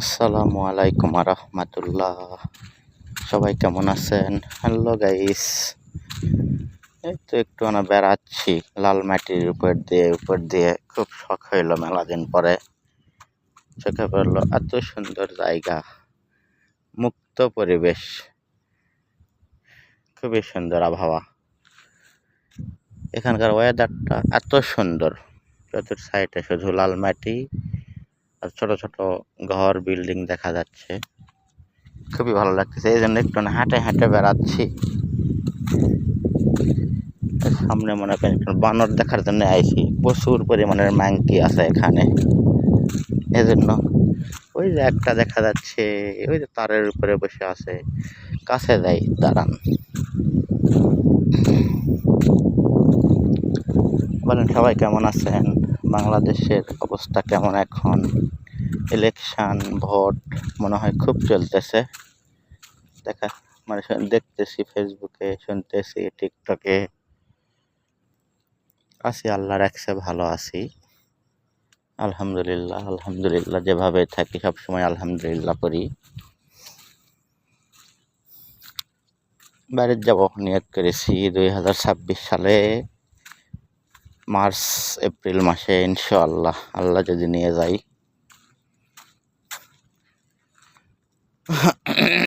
আসসালামু আলাইকুম রহমতুল্লাহ। সবাই কেমন আছেন? হ্যালো গাইস, এই তো একটু বেড়াচ্ছি লাল মাটির উপর দিয়ে খুব শখ হইলো মেলা দিন পরে। চোখে পড়লো এত সুন্দর জায়গা, মুক্ত পরিবেশ, খুবই সুন্দর আবহাওয়া। এখানকার ওয়েদারটা এত সুন্দর, চতুর সাইডে শুধু লাল মাটি আর ছোট ছোট ঘর বিল্ডিং দেখা যাচ্ছে। খুবই ভালো লাগতেছে, এই জন্য একটু হাঁটে হাঁটে বেড়াচ্ছি। সামনে মনে করেন একটু বানর দেখার জন্য আইছি, প্রচুর পরিমাণের ম্যাংকি আছে এখানে। এজন্য ওই যে একটা দেখা যাচ্ছে, ওই যে তারের উপরে বসে আছে, কাছে যাই দাঁড়ান। বলেন সবাই কেমন আছেন? বাংলাদেশের অবস্থা কেমন এখন? ইলেকশন ভোট মনে হয় খুব চলতেছে, দেখতেছি ফেসবুকে, শুনতেছি টিকটকে। আছি, আল্লাহ রাখছে, ভালো আছি আলহামদুলিল্লাহ। আলহামদুলিল্লাহ যেভাবে থাকি সবসময় আলহামদুলিল্লাহ করি। বাইরে যাব নিয়ত করেছি 2026 সালে মার্চ এপ্রিল মাসে ইনশাআল্লাহ, আল্লাহ যদি নিয়ে যাই।